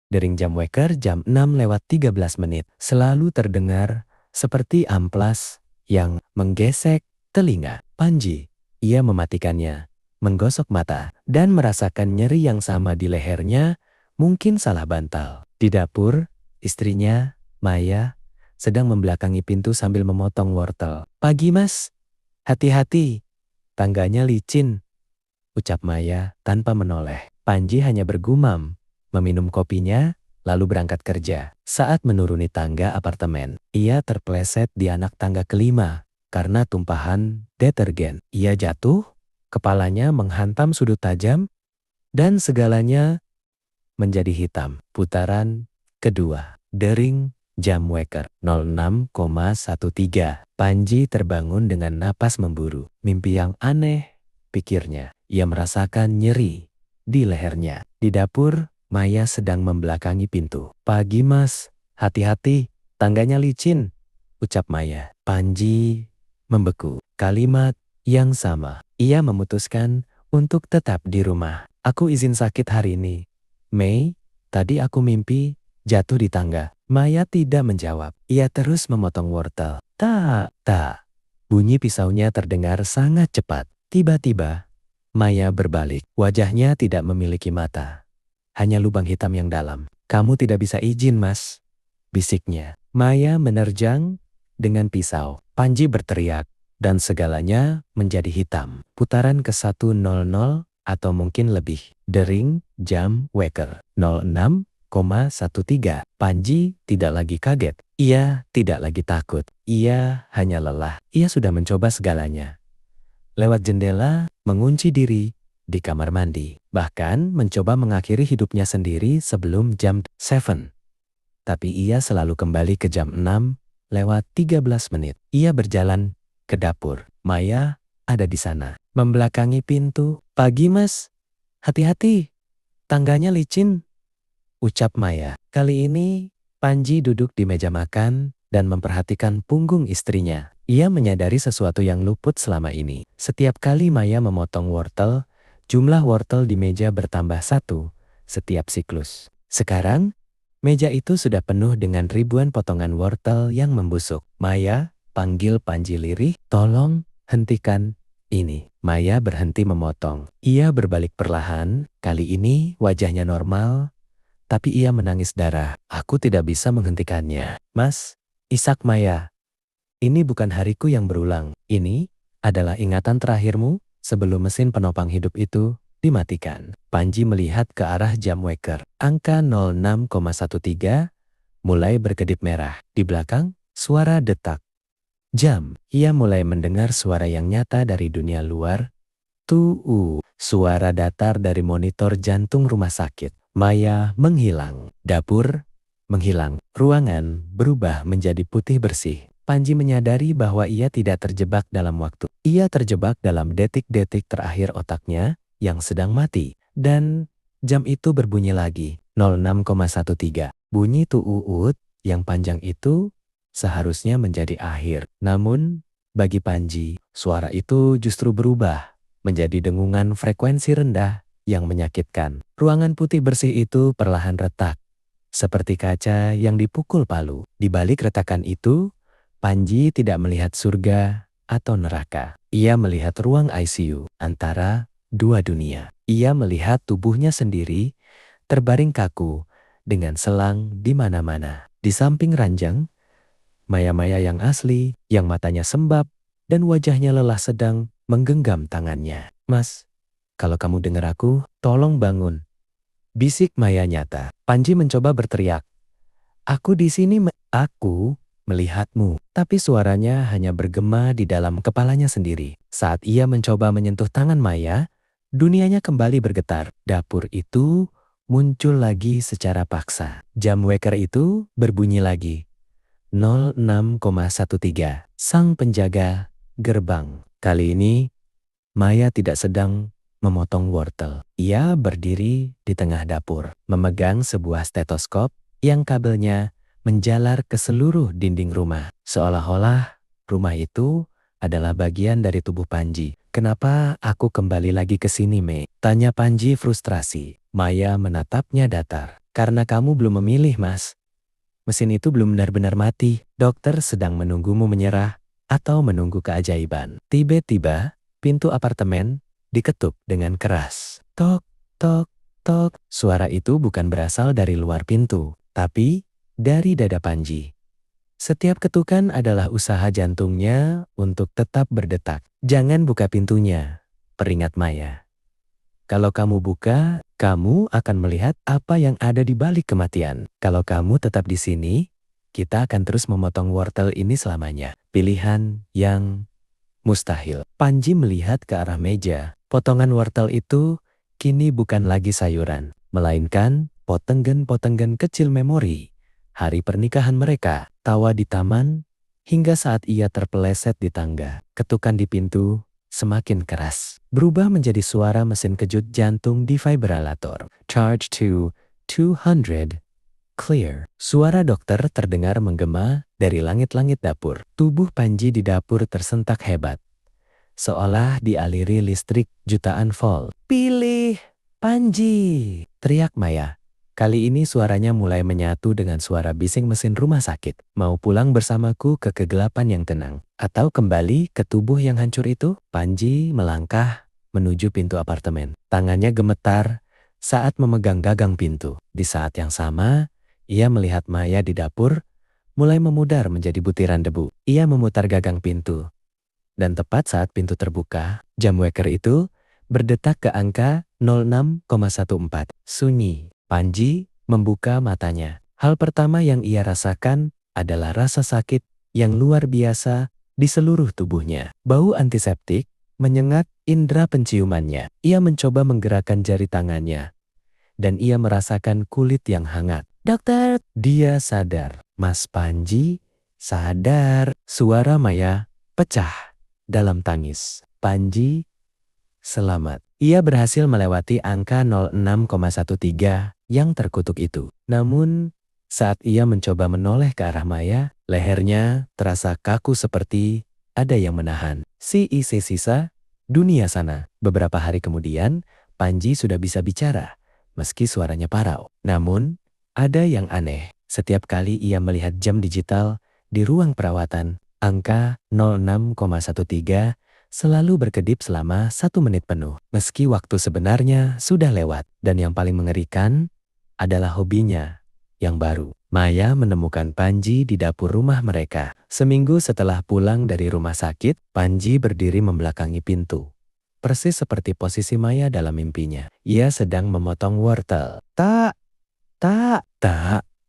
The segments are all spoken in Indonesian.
Dering jam weker jam 6:13 selalu terdengar seperti amplas yang menggesek telinga. Panji, ia mematikannya, menggosok mata, dan merasakan nyeri yang sama di lehernya, mungkin salah bantal. Di dapur, istrinya, Maya, sedang membelakangi pintu sambil memotong wortel. "Pagi, Mas. Hati-hati, tangganya licin," ucap Maya tanpa menoleh. Panji hanya bergumam, meminum kopinya, lalu berangkat kerja. Saat menuruni tangga apartemen, ia terpleset di anak tangga kelima karena tumpahan detergen. Ia jatuh, kepalanya menghantam sudut tajam, dan segalanya menjadi hitam. Putaran kedua. Dering jam weker 06,13. Panji terbangun dengan napas memburu. Mimpi yang aneh, pikirnya. Ia merasakan nyeri di lehernya. Di dapur, Maya sedang membelakangi pintu. "Pagi, Mas. Hati-hati, tangganya licin," ucap Maya. Panji membeku. Kalimat yang sama. Ia memutuskan untuk tetap di rumah. "Aku izin sakit hari ini. Mei, tadi aku mimpi jatuh di tangga." Maya tidak menjawab. Ia terus memotong wortel. Tak. Bunyi pisaunya terdengar sangat cepat. Tiba-tiba, Maya berbalik. Wajahnya tidak memiliki mata. Hanya lubang hitam yang dalam. "Kamu tidak bisa izin, Mas," bisiknya. Maya menerjang dengan pisau. Panji berteriak, dan segalanya menjadi hitam. Putaran ke-100 atau mungkin lebih. Dering jam weker 06,13. Panji tidak lagi kaget. Ia tidak lagi takut. Ia hanya lelah. Ia sudah mencoba segalanya. Lewat jendela, mengunci diri di kamar mandi. Bahkan mencoba mengakhiri hidupnya sendiri sebelum jam 7. Tapi ia selalu kembali ke jam 6:13. Ia berjalan ke dapur. Maya ada di sana, membelakangi pintu. "Pagi, Mas. Hati-hati, tangganya licin," ucap Maya. Kali ini, Panji duduk di meja makan dan memperhatikan punggung istrinya. Ia menyadari sesuatu yang luput selama ini. Setiap kali Maya memotong wortel, jumlah wortel di meja bertambah 1 setiap siklus. Sekarang, meja itu sudah penuh dengan ribuan potongan wortel yang membusuk. "Maya," panggil Panji lirih, "tolong hentikan ini." Maya berhenti memotong. Ia berbalik perlahan. Kali ini wajahnya normal, tapi ia menangis darah. "Aku tidak bisa menghentikannya, Mas." "Isak Maya, ini bukan hariku yang berulang. Ini adalah ingatan terakhirmu sebelum mesin penopang hidup itu dimatikan." Panji melihat ke arah jam weker. Angka 06,13 mulai berkedip merah. Di belakang, suara detak jam. Ia mulai mendengar suara yang nyata dari dunia luar. Suara datar dari monitor jantung rumah sakit. Maya menghilang. Dapur menghilang. Ruangan berubah menjadi putih bersih. Panji menyadari bahwa ia tidak terjebak dalam waktu. Ia terjebak dalam detik-detik terakhir otaknya yang sedang mati. Dan jam itu berbunyi lagi. 06,13. Bunyi tuut yang panjang itu seharusnya menjadi akhir. Namun, bagi Panji, suara itu justru berubah menjadi dengungan frekuensi rendah yang menyakitkan. Ruangan putih bersih itu perlahan retak, seperti kaca yang dipukul palu. Di balik retakan itu, Panji tidak melihat surga atau neraka. Ia melihat ruang ICU antara dua dunia. Ia melihat tubuhnya sendiri terbaring kaku dengan selang di mana-mana. Di samping ranjang, Maya-Maya yang asli, yang matanya sembab dan wajahnya lelah sedang menggenggam tangannya. "Mas, kalau kamu dengar aku, tolong bangun," bisik Maya nyata. Panji mencoba berteriak, "Aku di sini, aku melihatmu." Tapi suaranya hanya bergema di dalam kepalanya sendiri. Saat ia mencoba menyentuh tangan Maya, dunianya kembali bergetar. Dapur itu muncul lagi secara paksa. Jam weker itu berbunyi lagi. 06,13. Sang penjaga gerbang. Kali ini, Maya tidak sedang memotong wortel. Ia berdiri di tengah dapur, memegang sebuah stetoskop yang kabelnya menjalar ke seluruh dinding rumah. Seolah-olah rumah itu adalah bagian dari tubuh Panji. "Kenapa aku kembali lagi ke sini, Mei?" tanya Panji frustrasi. Maya menatapnya datar. Karena kamu belum memilih, Mas. Mesin itu belum benar-benar mati. Dokter sedang menunggumu menyerah atau menunggu keajaiban. Tiba-tiba, pintu apartemen diketuk dengan keras. Tok, tok, tok. Suara itu bukan berasal dari luar pintu, tapi dari dada Panji. Setiap ketukan adalah usaha jantungnya untuk tetap berdetak. Jangan buka pintunya, peringat Maya. Kalau kamu buka, kamu akan melihat apa yang ada di balik kematian. Kalau kamu tetap di sini, kita akan terus memotong wortel ini selamanya. Pilihan yang mustahil. Panji melihat ke arah meja. Potongan wortel itu kini bukan lagi sayuran, melainkan potenggen-potenggen kecil memori. Hari pernikahan mereka, tawa di taman, hingga saat ia terpeleset di tangga. Ketukan di pintu semakin keras, berubah menjadi suara mesin kejut jantung defibrillator. Charge to 200. Clear. Suara dokter terdengar menggema dari langit-langit dapur. Tubuh Panji di dapur tersentak hebat, seolah dialiri listrik jutaan volt. Pilih Panji, teriak Maya. Kali ini suaranya mulai menyatu dengan suara bising mesin rumah sakit. Mau pulang bersamaku ke kegelapan yang tenang, atau kembali ke tubuh yang hancur itu? Panji melangkah menuju pintu apartemen. Tangannya gemetar saat memegang gagang pintu. Di saat yang sama, ia melihat Maya di dapur mulai memudar menjadi butiran debu. Ia memutar gagang pintu. Dan tepat saat pintu terbuka, jam waker itu berdetak ke angka 06,14. Sunyi. Panji membuka matanya. Hal pertama yang ia rasakan adalah rasa sakit yang luar biasa di seluruh tubuhnya. Bau antiseptik menyengat indera penciumannya. Ia mencoba menggerakkan jari tangannya, dan ia merasakan kulit yang hangat. Dokter, dia sadar. Mas Panji, sadar. Suara Maya pecah dalam tangis. Panji, selamat. Ia berhasil melewati angka 06,13 yang terkutuk itu. Namun, saat ia mencoba menoleh ke arah Maya, lehernya terasa kaku seperti ada yang menahan. Sisa dunia sana. Beberapa hari kemudian, Panji sudah bisa bicara, meski suaranya parau. Namun, ada yang aneh. Setiap kali ia melihat jam digital di ruang perawatan, angka 06,13 selalu berkedip selama 1 menit penuh. Meski waktu sebenarnya sudah lewat. Dan yang paling mengerikan adalah hobinya yang baru. Maya menemukan Panji di dapur rumah mereka. Seminggu setelah pulang dari rumah sakit, Panji berdiri membelakangi pintu. Persis seperti posisi Maya dalam mimpinya. Ia sedang memotong wortel. Tak.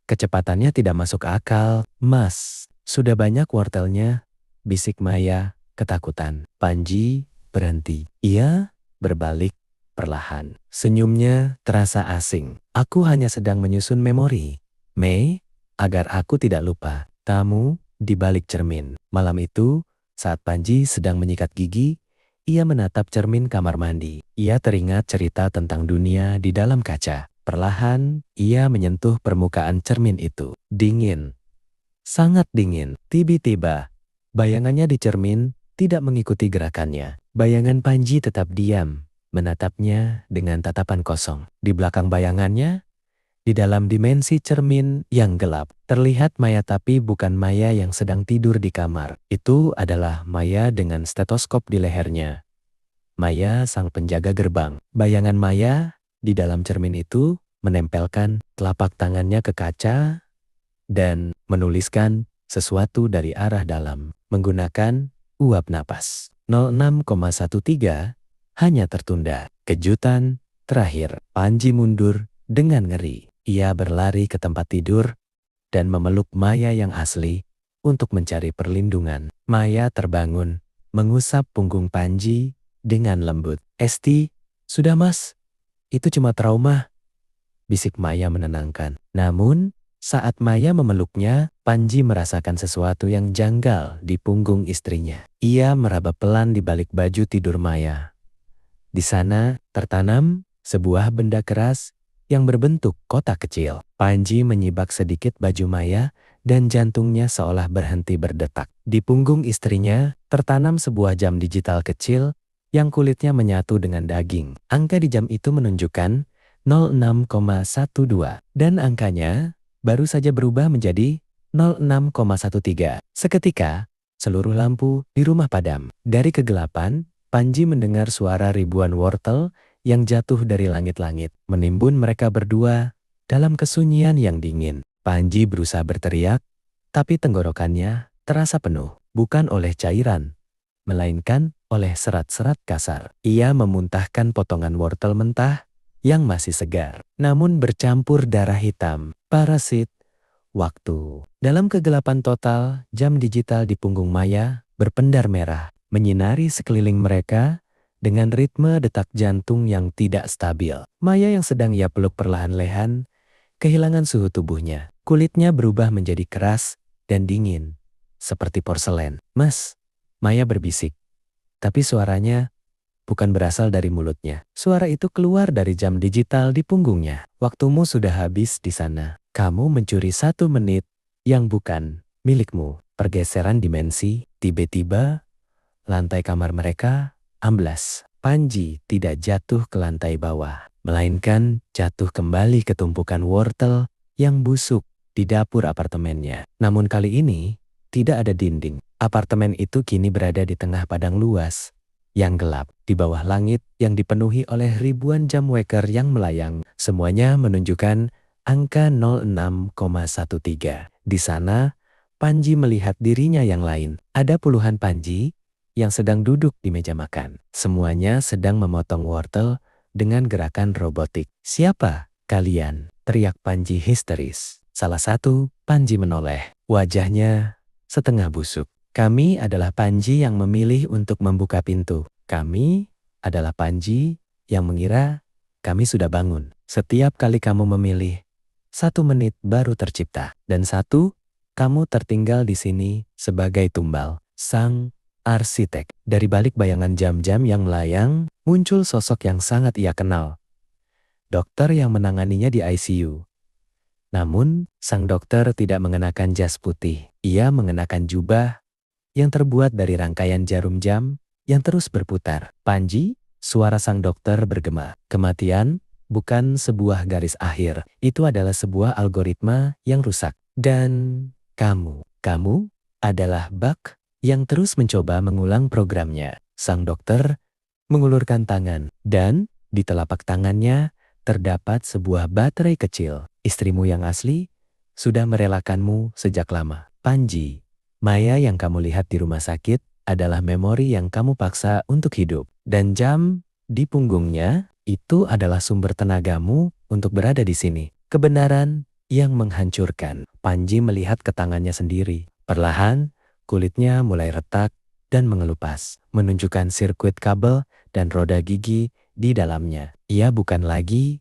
Kecepatannya tidak masuk akal. Mas, sudah banyak wortelnya, bisik Maya ketakutan. Panji berhenti. Ia berbalik perlahan. Senyumnya terasa asing. Aku hanya sedang menyusun memori, Mei, agar aku tidak lupa. Tamu di balik cermin. Malam itu, saat Panji sedang menyikat gigi, ia menatap cermin kamar mandi. Ia teringat cerita tentang dunia di dalam kaca. Perlahan, ia menyentuh permukaan cermin itu. Dingin. Sangat dingin. Tiba-tiba, bayangannya di cermin tidak mengikuti gerakannya. Bayangan Panji tetap diam, menatapnya dengan tatapan kosong. Di belakang bayangannya, di dalam dimensi cermin yang gelap, terlihat Maya, tapi bukan Maya yang sedang tidur di kamar. Itu adalah Maya dengan stetoskop di lehernya. Maya sang penjaga gerbang. Bayangan Maya di dalam cermin itu menempelkan telapak tangannya ke kaca dan menuliskan sesuatu dari arah dalam menggunakan uap napas. 06,13 hanya tertunda. Kejutan terakhir. Panji mundur dengan ngeri. Ia berlari ke tempat tidur dan memeluk Maya yang asli untuk mencari perlindungan. Maya terbangun, mengusap punggung Panji dengan lembut. Esti, sudah mas. Itu cuma trauma, bisik Maya menenangkan. Namun, saat Maya memeluknya, Panji merasakan sesuatu yang janggal di punggung istrinya. Ia meraba pelan di balik baju tidur Maya. Di sana tertanam sebuah benda keras yang berbentuk kotak kecil. Panji menyibak sedikit baju Maya dan jantungnya seolah berhenti berdetak. Di punggung istrinya tertanam sebuah jam digital kecil yang kulitnya menyatu dengan daging. Angka di jam itu menunjukkan 06,12 dan angkanya baru saja berubah menjadi 06,13. Seketika, seluruh lampu di rumah padam. Dari kegelapan, Panji mendengar suara ribuan wortel yang jatuh dari langit-langit, menimbun mereka berdua dalam kesunyian yang dingin. Panji berusaha berteriak, tapi tenggorokannya terasa penuh, bukan oleh cairan, melainkan oleh serat-serat kasar. Ia memuntahkan potongan wortel mentah yang masih segar, namun bercampur darah hitam, parasit, waktu. Dalam kegelapan total, jam digital di punggung Maya berpendar merah, menyinari sekeliling mereka dengan ritme detak jantung yang tidak stabil. Maya yang sedang ia peluk perlahan-lahan, kehilangan suhu tubuhnya. Kulitnya berubah menjadi keras dan dingin, seperti porselen. "Mas," Maya berbisik, tapi suaranya bukan berasal dari mulutnya. Suara itu keluar dari jam digital di punggungnya. "Waktumu sudah habis di sana. Kamu mencuri 1 menit yang bukan milikmu." Pergeseran dimensi, tiba-tiba lantai kamar mereka amblas. Panji tidak jatuh ke lantai bawah, melainkan jatuh kembali ke tumpukan wortel yang busuk di dapur apartemennya. Namun kali ini tidak ada dinding. Apartemen itu kini berada di tengah padang luas yang gelap, di bawah langit yang dipenuhi oleh ribuan jam waker yang melayang. Semuanya menunjukkan angka 06,13. Di sana, Panji melihat dirinya yang lain. Ada puluhan Panji yang sedang duduk di meja makan. Semuanya sedang memotong wortel dengan gerakan robotik. "Siapa kalian?" teriak Panji histeris. Salah satu Panji menoleh. Wajahnya setengah busuk. "Kami adalah Panji yang memilih untuk membuka pintu. Kami adalah Panji yang mengira kami sudah bangun. Setiap kali kamu memilih, 1 menit baru tercipta. Dan satu, kamu tertinggal di sini sebagai tumbal." Sang arsitek. Dari balik bayangan jam-jam yang melayang, muncul sosok yang sangat ia kenal. Dokter yang menanganinya di ICU. Namun, sang dokter tidak mengenakan jas putih. Ia mengenakan jubah yang terbuat dari rangkaian jarum jam yang terus berputar. "Panji," suara sang dokter bergema. "Kematian bukan sebuah garis akhir. Itu adalah sebuah algoritma yang rusak. Dan kamu adalah bug yang terus mencoba mengulang programnya." Sang dokter mengulurkan tangan, dan di telapak tangannya terdapat sebuah baterai kecil. "Istrimu yang asli sudah merelakanmu sejak lama. Panji, Maya yang kamu lihat di rumah sakit adalah memori yang kamu paksa untuk hidup. Dan jam di punggungnya itu adalah sumber tenagamu untuk berada di sini. Kebenaran yang menghancurkan." Panji melihat ke tangannya sendiri. Perlahan, kulitnya mulai retak dan mengelupas, menunjukkan sirkuit kabel dan roda gigi di dalamnya. Ia bukan lagi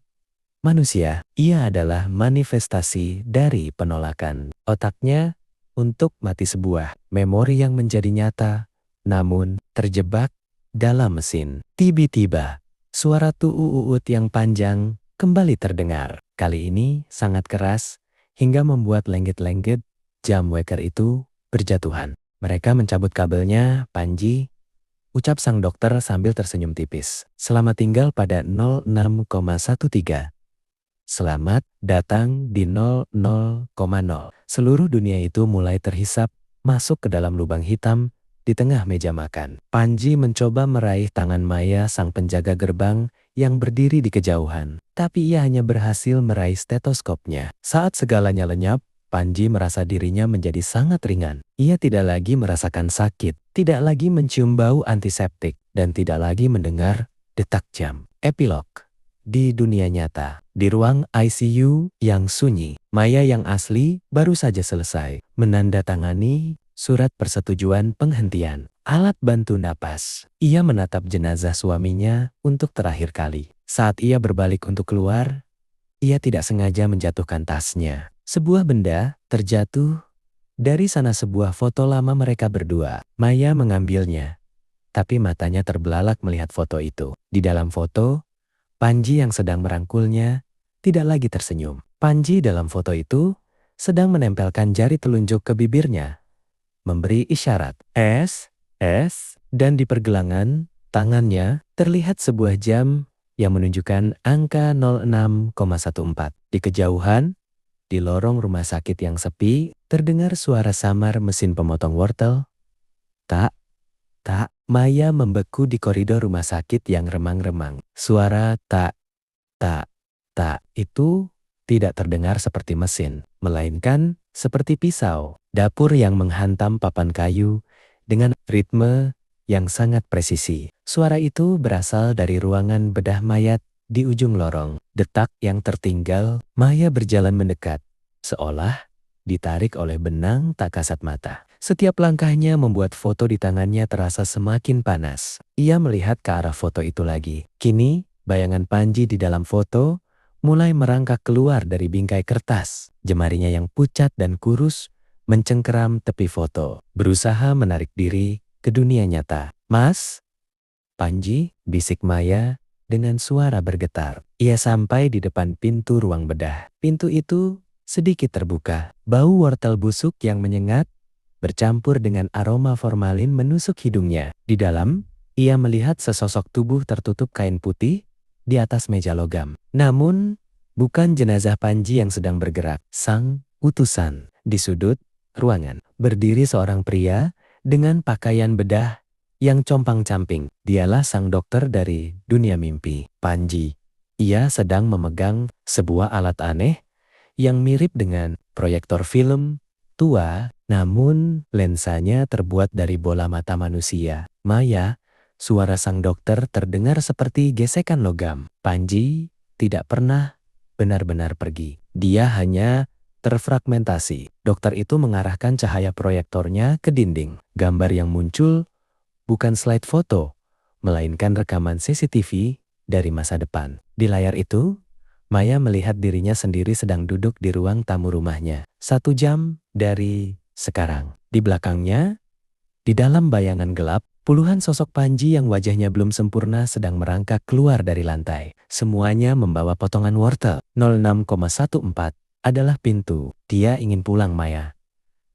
manusia, ia adalah manifestasi dari penolakan. Otaknya untuk mati, sebuah memori yang menjadi nyata, namun terjebak dalam mesin. Tiba-tiba, suara tuut yang panjang kembali terdengar. Kali ini sangat keras hingga membuat lenggit-lenggit jam waker itu berjatuhan. "Mereka mencabut kabelnya, Panji," ucap sang dokter sambil tersenyum tipis. "Selamat tinggal pada 06,13. Selamat datang di 00,0. Seluruh dunia itu mulai terhisap masuk ke dalam lubang hitam di tengah meja makan. Panji mencoba meraih tangan Maya, sang penjaga gerbang yang berdiri di kejauhan. Tapi ia hanya berhasil meraih stetoskopnya. Saat segalanya lenyap, Panji merasa dirinya menjadi sangat ringan. Ia tidak lagi merasakan sakit, tidak lagi mencium bau antiseptik, dan tidak lagi mendengar detak jam. Epilog. Di dunia nyata, di ruang ICU yang sunyi, Maya yang asli baru saja selesai menandatangani surat persetujuan penghentian alat bantu napas. Ia menatap jenazah suaminya untuk terakhir kali. Saat ia berbalik untuk keluar, ia tidak sengaja menjatuhkan tasnya. Sebuah benda terjatuh. Dari sana sebuah foto lama mereka berdua. Maya mengambilnya, tapi matanya terbelalak melihat foto itu. Di dalam foto, Panji yang sedang merangkulnya tidak lagi tersenyum. Panji dalam foto itu sedang menempelkan jari telunjuk ke bibirnya, memberi isyarat S, dan di pergelangan tangannya terlihat sebuah jam yang menunjukkan angka 06,14. Di kejauhan, di lorong rumah sakit yang sepi, terdengar suara samar mesin pemotong wortel. Tak, tak, Maya membeku di koridor rumah sakit yang remang-remang. Suara tak, tak, tak itu tidak terdengar seperti mesin, melainkan seperti pisau. Dapur yang menghantam papan kayu dengan ritme yang sangat presisi. Suara itu berasal dari ruangan bedah mayat di ujung lorong. Detak yang tertinggal, Maya berjalan mendekat, seolah ditarik oleh benang tak kasat mata. Setiap langkahnya membuat foto di tangannya terasa semakin panas. Ia melihat ke arah foto itu lagi. Kini, bayangan Panji di dalam foto mulai merangkak keluar dari bingkai kertas. Jemarinya yang pucat dan kurus mencengkeram tepi foto, berusaha menarik diri ke dunia nyata. "Mas, Panji," bisik Maya dengan suara bergetar. Ia sampai di depan pintu ruang bedah. Pintu itu sedikit terbuka. Bau wortel busuk yang menyengat bercampur dengan aroma formalin menusuk hidungnya. Di dalam, ia melihat sesosok tubuh tertutup kain putih di atas meja logam. Namun, bukan jenazah Panji yang sedang bergerak. Sang utusan. Di sudut ruangan, berdiri seorang pria dengan pakaian bedah yang compang-camping. Dialah sang dokter dari dunia mimpi, Panji. Ia sedang memegang sebuah alat aneh yang mirip dengan proyektor film tua, namun lensanya terbuat dari bola mata manusia. "Maya," suara sang dokter terdengar seperti gesekan logam. Panji tidak pernah benar-benar pergi. Dia hanya terfragmentasi. Dokter itu mengarahkan cahaya proyektornya ke dinding. Gambar yang muncul bukan slide foto, melainkan rekaman CCTV dari masa depan. Di layar itu, Maya melihat dirinya sendiri sedang duduk di ruang tamu rumahnya. 1 jam dari sekarang. Di belakangnya, di dalam bayangan gelap, puluhan sosok Panji yang wajahnya belum sempurna sedang merangkak keluar dari lantai. Semuanya membawa potongan wortel. 06,14 adalah pintu. "Dia ingin pulang, Maya,"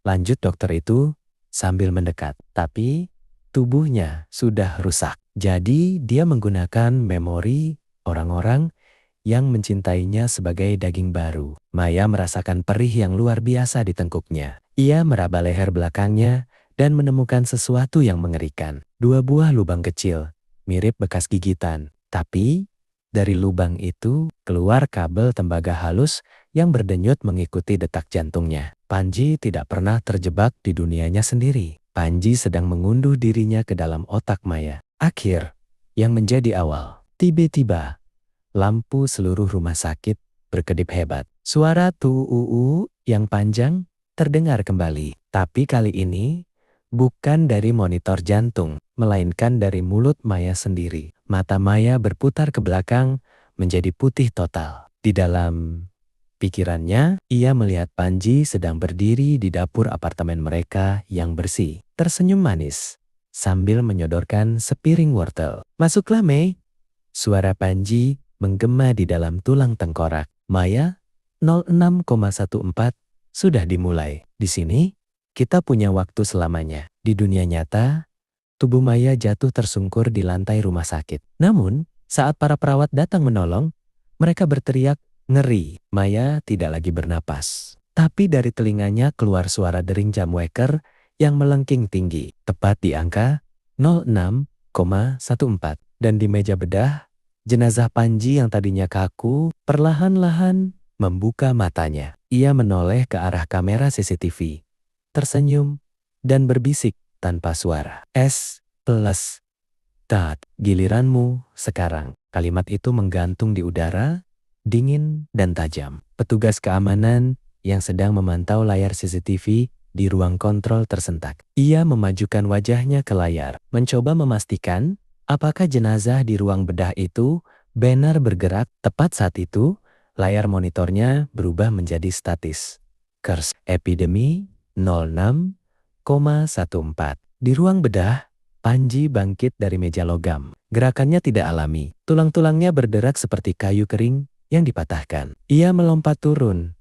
lanjut dokter itu sambil mendekat. Tapi tubuhnya sudah rusak. Jadi dia menggunakan memori orang-orang yang mencintainya sebagai daging baru. Maya merasakan perih yang luar biasa di tengkuknya. Ia meraba leher belakangnya dan menemukan sesuatu yang mengerikan. 2 buah lubang kecil, mirip bekas gigitan. Tapi dari lubang itu keluar kabel tembaga halus yang berdenyut mengikuti detak jantungnya. Panji tidak pernah terjebak di dunianya sendiri. Panji sedang mengunduh dirinya ke dalam otak Maya. Akhir yang menjadi awal. Tiba-tiba, lampu seluruh rumah sakit berkedip hebat. Suara "tuu" yang panjang terdengar kembali. Tapi kali ini bukan dari monitor jantung, melainkan dari mulut Maya sendiri. Mata Maya berputar ke belakang menjadi putih total. Di dalam pikirannya, ia melihat Panji sedang berdiri di dapur apartemen mereka yang bersih. Tersenyum manis sambil menyodorkan sepiring wortel. "Masuklah, Mei." Suara Panji menggema di dalam tulang tengkorak. "Maya, 06,14 sudah dimulai. Di sini, kita punya waktu selamanya." Di dunia nyata, tubuh Maya jatuh tersungkur di lantai rumah sakit. Namun, saat para perawat datang menolong, mereka berteriak ngeri. Maya tidak lagi bernapas. Tapi dari telinganya keluar suara dering jam waker yang melengking tinggi, tepat di angka 06,14. Dan di meja bedah, jenazah Panji yang tadinya kaku perlahan-lahan membuka matanya. Ia menoleh ke arah kamera CCTV, tersenyum, dan berbisik tanpa suara. Giliranmu sekarang." Kalimat itu menggantung di udara, dingin dan tajam. Petugas keamanan yang sedang memantau layar CCTV di ruang kontrol tersentak. Ia memajukan wajahnya ke layar, mencoba memastikan apakah jenazah di ruang bedah itu benar bergerak. Tepat saat itu, layar monitornya berubah menjadi statis. "Kers epidemi 06,14. Di ruang bedah, Panji bangkit dari meja logam. Gerakannya tidak alami. Tulang-tulangnya berderak seperti kayu kering yang dipatahkan. Ia melompat turun.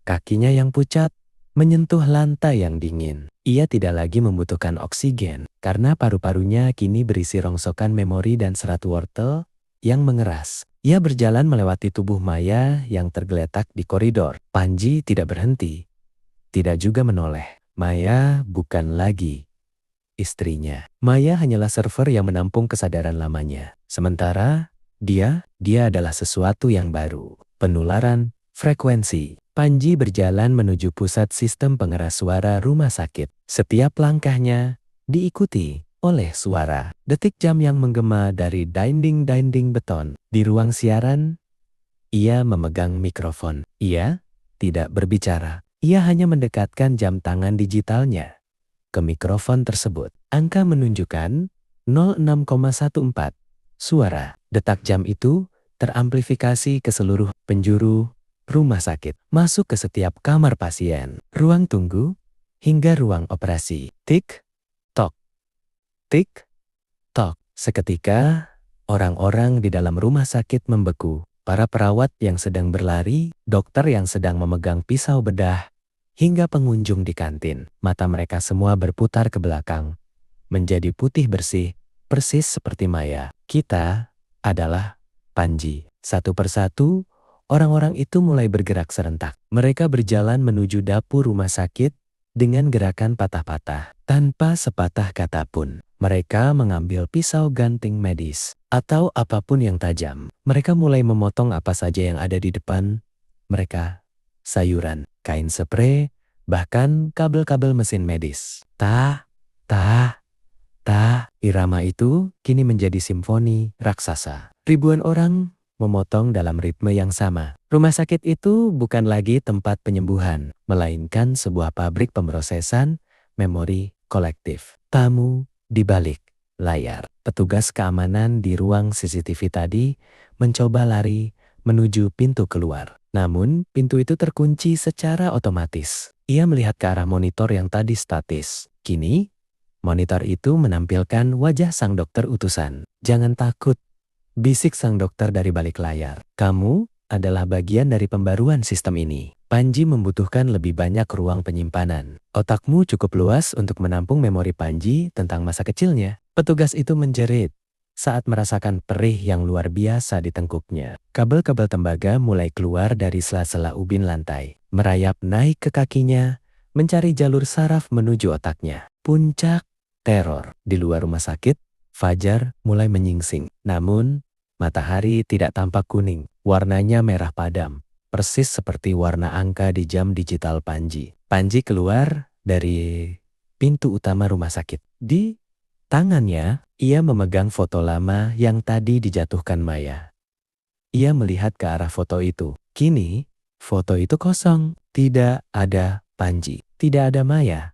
Kakinya yang pucat menyentuh lantai yang dingin. Ia tidak lagi membutuhkan oksigen karena paru-parunya kini berisi rongsokan memori dan serat wortel yang mengeras. Ia berjalan melewati tubuh Maya yang tergeletak di koridor. Panji tidak berhenti, tidak juga menoleh. Maya bukan lagi istrinya. Maya hanyalah server yang menampung kesadaran lamanya. Sementara dia adalah sesuatu yang baru. Penularan frekuensi. Panji berjalan menuju pusat sistem pengeras suara rumah sakit. Setiap langkahnya diikuti oleh suara detik jam yang menggema dari dinding-dinding beton. Di ruang siaran, ia memegang mikrofon. Ia tidak berbicara. Ia hanya mendekatkan jam tangan digitalnya ke mikrofon tersebut. Angka menunjukkan 06,14. Suara detak jam itu teramplifikasi ke seluruh penjuru rumah sakit, masuk ke setiap kamar pasien, ruang tunggu, hingga ruang operasi. Tik, tok, tik, tok. Seketika, orang-orang di dalam rumah sakit membeku. Para perawat yang sedang berlari, dokter yang sedang memegang pisau bedah, hingga pengunjung di kantin. Mata mereka semua berputar ke belakang, menjadi putih bersih, persis seperti Maya. Kita adalah Panji. Satu persatu, orang-orang itu mulai bergerak serentak. Mereka berjalan menuju dapur rumah sakit dengan gerakan patah-patah. Tanpa sepatah kata pun, mereka mengambil pisau ganting medis atau apapun yang tajam. Mereka mulai memotong apa saja yang ada di depan mereka. Sayuran, kain spray, bahkan kabel-kabel mesin medis. Tah, tah, tah. Irama itu kini menjadi simfoni raksasa. Ribuan orang memotong dalam ritme yang sama. Rumah sakit itu bukan lagi tempat penyembuhan, melainkan sebuah pabrik pemrosesan memori kolektif. Tamu di balik layar. Petugas keamanan di ruang CCTV tadi mencoba lari menuju pintu keluar. Namun, pintu itu terkunci secara otomatis. Ia melihat ke arah monitor yang tadi statis. Kini, monitor itu menampilkan wajah sang dokter utusan. "Jangan takut," bisik sang dokter dari balik layar. "Kamu adalah bagian dari pembaruan sistem ini. Panji membutuhkan lebih banyak ruang penyimpanan. Otakmu cukup luas untuk menampung memori Panji tentang masa kecilnya." Petugas itu menjerit saat merasakan perih yang luar biasa di tengkuknya. Kabel-kabel tembaga mulai keluar dari sela-sela ubin lantai, merayap naik ke kakinya, mencari jalur saraf menuju otaknya. Puncak teror. Di luar rumah sakit, fajar mulai menyingsing. Namun, matahari tidak tampak kuning. Warnanya merah padam, persis seperti warna angka di jam digital Panji. Panji keluar dari pintu utama rumah sakit. Di tangannya, ia memegang foto lama yang tadi dijatuhkan Maya. Ia melihat ke arah foto itu. Kini, foto itu kosong. Tidak ada Panji. Tidak ada Maya.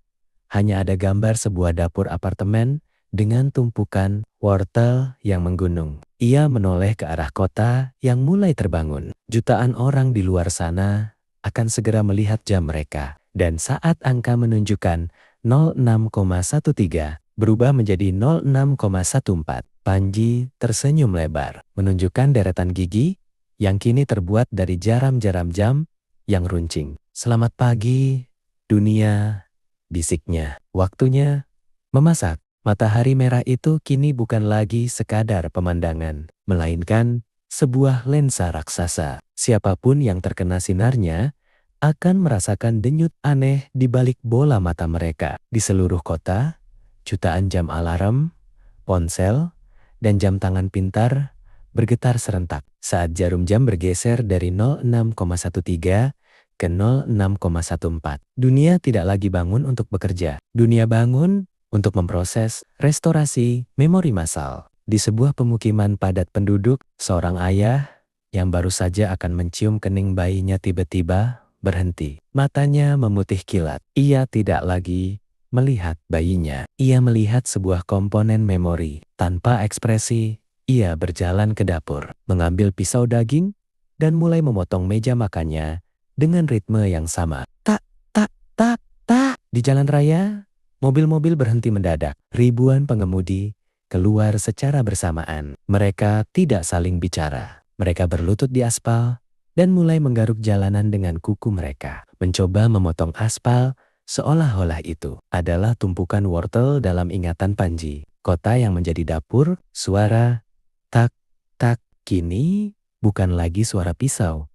Hanya ada gambar sebuah dapur apartemen dengan tumpukan wortel yang menggunung. Ia menoleh ke arah kota yang mulai terbangun. Jutaan orang di luar sana akan segera melihat jam mereka. Dan saat angka menunjukkan 06,13, berubah menjadi 06,14. Panji tersenyum lebar, menunjukkan deretan gigi yang kini terbuat dari jaram-jaram jam yang runcing. "Selamat pagi, dunia," bisiknya. "Waktunya memasak." Matahari merah itu kini bukan lagi sekadar pemandangan, melainkan sebuah lensa raksasa. Siapapun yang terkena sinarnya akan merasakan denyut aneh di balik bola mata mereka. Di seluruh kota, jutaan jam alarm, ponsel, dan jam tangan pintar bergetar serentak saat jarum jam bergeser dari 06,13 ke 06,14. Dunia tidak lagi bangun untuk bekerja. Dunia bangun untuk memproses restorasi memori massal. Di sebuah pemukiman padat penduduk, seorang ayah yang baru saja akan mencium kening bayinya tiba-tiba berhenti. Matanya memutih kilat. Ia tidak lagi melihat bayinya. Ia melihat sebuah komponen memori. Tanpa ekspresi, ia berjalan ke dapur, mengambil pisau daging, dan mulai memotong meja makannya dengan ritme yang sama. Tak, tak, tak, tak. Di jalan raya, mobil-mobil berhenti mendadak. Ribuan pengemudi keluar secara bersamaan. Mereka tidak saling bicara. Mereka berlutut di aspal dan mulai menggaruk jalanan dengan kuku mereka. Mencoba memotong aspal seolah-olah itu adalah tumpukan wortel dalam ingatan Panji. Kota yang menjadi dapur, suara tak, tak. Kini bukan lagi suara pisau,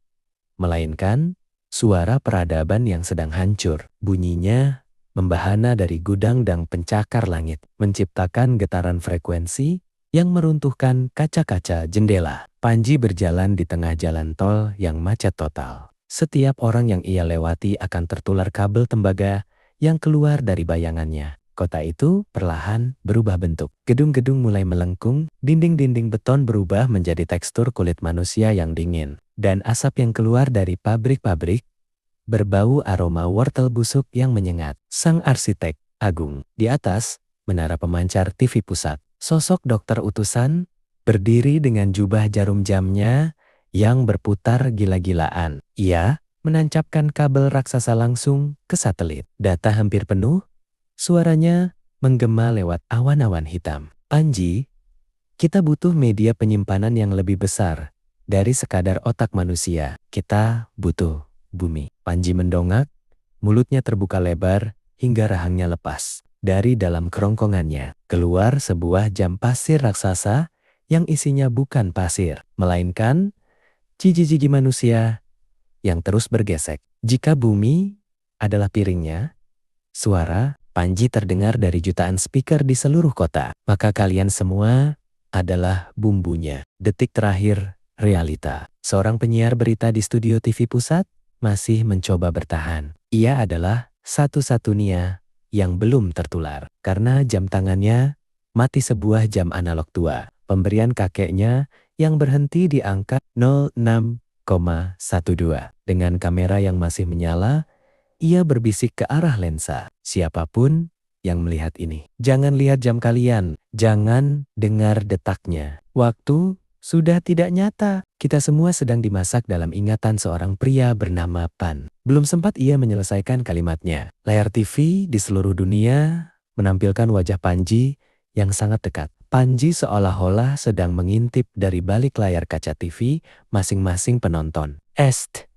melainkan suara peradaban yang sedang hancur. Bunyinya membahana dari gudang dan pencakar langit, menciptakan getaran frekuensi yang meruntuhkan kaca-kaca jendela. Panji berjalan di tengah jalan tol yang macet total. Setiap orang yang ia lewati akan tertular kabel tembaga yang keluar dari bayangannya. Kota itu perlahan berubah bentuk. Gedung-gedung mulai melengkung, dinding-dinding beton berubah menjadi tekstur kulit manusia yang dingin. Dan asap yang keluar dari pabrik-pabrik berbau aroma wortel busuk yang menyengat. Sang arsitek agung. Di atas, menara pemancar TV pusat. Sosok dokter utusan berdiri dengan jubah jarum jamnya yang berputar gila-gilaan. Ia menancapkan kabel raksasa langsung ke satelit. Data hampir penuh, suaranya menggema lewat awan-awan hitam. Panji, kita butuh media penyimpanan yang lebih besar dari sekadar otak manusia. Kita butuh bumi. Panji mendongak, mulutnya terbuka lebar hingga rahangnya lepas. Dari dalam kerongkongannya, keluar sebuah jam pasir raksasa yang isinya bukan pasir, melainkan jiji-jiji manusia yang terus bergesek. Jika bumi adalah piringnya, suara Panji terdengar dari jutaan speaker di seluruh kota. Maka kalian semua adalah bumbunya. Detik terakhir, realita. Seorang penyiar berita di studio TV pusat masih mencoba bertahan. Ia adalah satu-satunya yang belum tertular. Karena jam tangannya mati sebuah jam analog tua. Pemberian kakeknya yang berhenti di angka 06,12. Dengan kamera yang masih menyala, ia berbisik ke arah lensa. Siapapun yang melihat ini, jangan lihat jam kalian, jangan dengar detaknya. Waktu sudah tidak nyata. Kita semua sedang dimasak dalam ingatan seorang pria bernama Pan. Belum sempat ia menyelesaikan kalimatnya. Layar TV di seluruh dunia menampilkan wajah Panji yang sangat dekat. Panji seolah-olah sedang mengintip dari balik layar kaca TV masing-masing penonton. Est,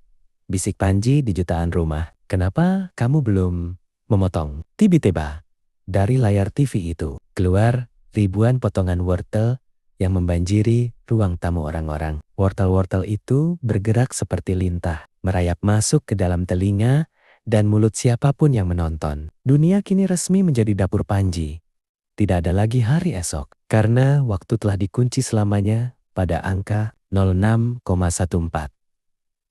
bisik Panji di jutaan rumah. Kenapa kamu belum memotong? Tiba-tiba, dari layar TV itu, keluar ribuan potongan wortel yang membanjiri ruang tamu orang-orang. Wortel-wortel itu bergerak seperti lintah, merayap masuk ke dalam telinga dan mulut siapapun yang menonton. Dunia kini resmi menjadi dapur Panji. Tidak ada lagi hari esok, karena waktu telah dikunci selamanya pada angka 06,14.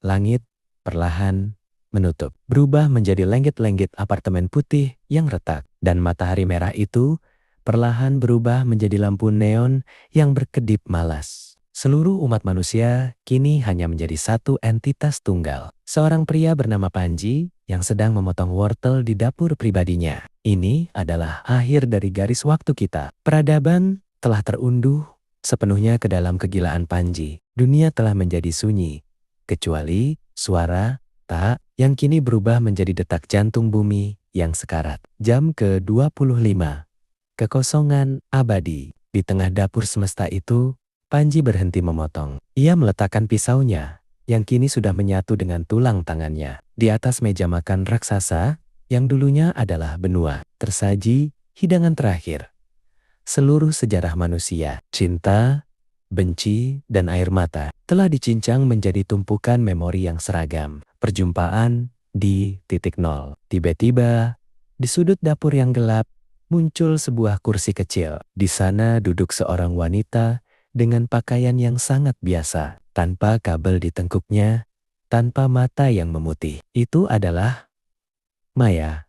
Langit perlahan menutup, berubah menjadi lenggit-lenggit apartemen putih yang retak, dan matahari merah itu perlahan berubah menjadi lampu neon yang berkedip malas. Seluruh umat manusia kini hanya menjadi satu entitas tunggal. Seorang pria bernama Panji yang sedang memotong wortel di dapur pribadinya. Ini adalah akhir dari garis waktu kita. Peradaban telah terunduh sepenuhnya ke dalam kegilaan Panji. Dunia telah menjadi sunyi, kecuali suara tak yang kini berubah menjadi detak jantung bumi yang sekarat. Jam ke-25. Kekosongan abadi. Di tengah dapur semesta itu, Panji berhenti memotong. Ia meletakkan pisaunya, yang kini sudah menyatu dengan tulang tangannya. Di atas meja makan raksasa, yang dulunya adalah benua, tersaji hidangan terakhir. Seluruh sejarah manusia, cinta, benci, dan air mata, telah dicincang menjadi tumpukan memori yang seragam. Perjumpaan di titik nol. Tiba-tiba, di sudut dapur yang gelap, muncul sebuah kursi kecil. Di sana duduk seorang wanita dengan pakaian yang sangat biasa, tanpa kabel di tengkuknya, tanpa mata yang memutih. Itu adalah Maya.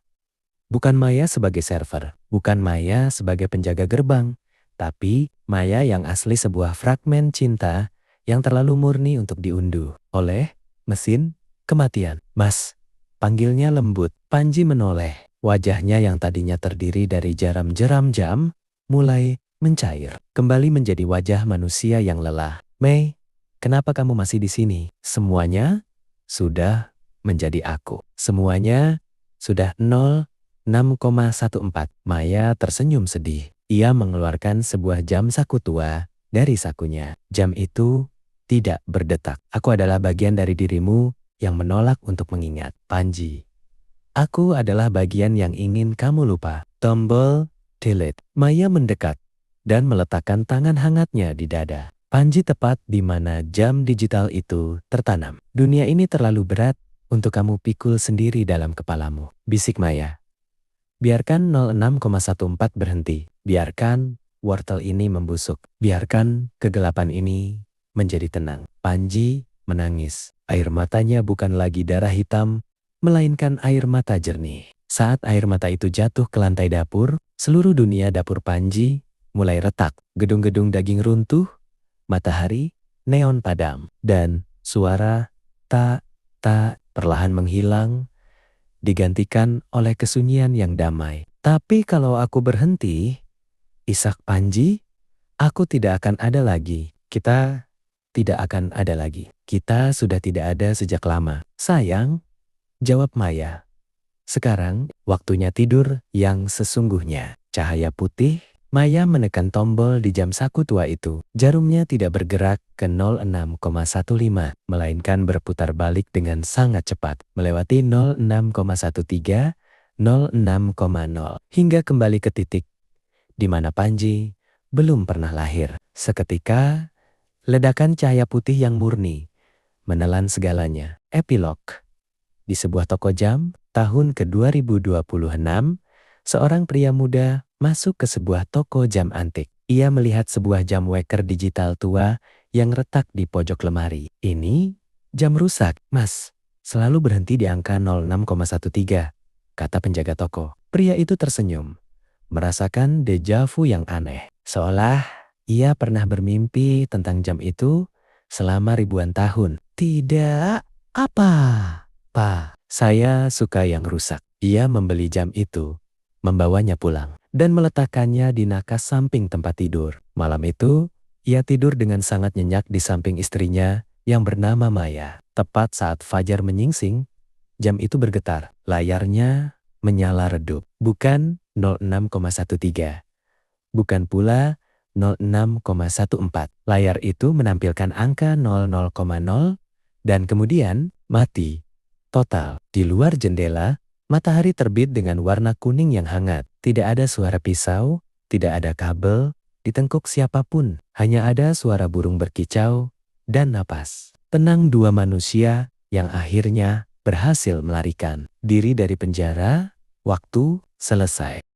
Bukan Maya sebagai server, bukan Maya sebagai penjaga gerbang, tapi Maya yang asli sebuah fragmen cinta yang terlalu murni untuk diunduh oleh mesin kematian. Mas, panggilnya lembut. Panji menoleh. Wajahnya yang tadinya terdiri dari jeram-jeram jam, mulai mencair. Kembali menjadi wajah manusia yang lelah. Mei, kenapa kamu masih di sini? Semuanya sudah menjadi aku. Semuanya sudah 06,14. Maya tersenyum sedih. Ia mengeluarkan sebuah jam saku tua dari sakunya. Jam itu tidak berdetak. Aku adalah bagian dari dirimu yang menolak untuk mengingat. Panji. Aku adalah bagian yang ingin kamu lupa. Tombol delete. Maya mendekat dan meletakkan tangan hangatnya di dada. Panji tepat di mana jam digital itu tertanam. Dunia ini terlalu berat untuk kamu pikul sendiri dalam kepalamu, bisik Maya. Biarkan 06,14 berhenti. Biarkan wortel ini membusuk. Biarkan kegelapan ini menjadi tenang. Panji menangis. Air matanya bukan lagi darah hitam, melainkan air mata jernih. Saat air mata itu jatuh ke lantai dapur, seluruh dunia dapur Panji mulai retak. Gedung-gedung daging runtuh, matahari, neon padam, dan suara tak perlahan menghilang, digantikan oleh kesunyian yang damai. Tapi kalau aku berhenti, isak Panji, aku tidak akan ada lagi. Kita tidak akan ada lagi. Kita sudah tidak ada sejak lama. Sayang, jawab Maya. Sekarang waktunya tidur yang sesungguhnya. Cahaya putih, Maya menekan tombol di jam saku tua itu. Jarumnya tidak bergerak ke 06,15, melainkan berputar balik dengan sangat cepat, melewati 06,13, 06,0, hingga kembali ke titik di mana Panji belum pernah lahir. Seketika, ledakan cahaya putih yang murni menelan segalanya. Epilog. Di sebuah toko jam, tahun ke-2026, seorang pria muda masuk ke sebuah toko jam antik. Ia melihat sebuah jam waker digital tua yang retak di pojok lemari. Ini jam rusak, Mas. Selalu berhenti di angka 06,13, kata penjaga toko. Pria itu tersenyum, merasakan deja vu yang aneh. Seolah ia pernah bermimpi tentang jam itu selama ribuan tahun. Tidak, apa? Pak, saya suka yang rusak. Ia membeli jam itu, membawanya pulang, dan meletakkannya di nakas samping tempat tidur. Malam itu, ia tidur dengan sangat nyenyak di samping istrinya yang bernama Maya. Tepat saat fajar menyingsing, jam itu bergetar. Layarnya menyala redup. Bukan 06,13. Bukan pula 06,14. Layar itu menampilkan angka 00,0 dan kemudian mati total. Di luar jendela, matahari terbit dengan warna kuning yang hangat. Tidak ada suara pisau, tidak ada kabel di tengkuk siapapun. Hanya ada suara burung berkicau dan napas tenang dua manusia yang akhirnya berhasil melarikan diri dari penjara. Waktu selesai.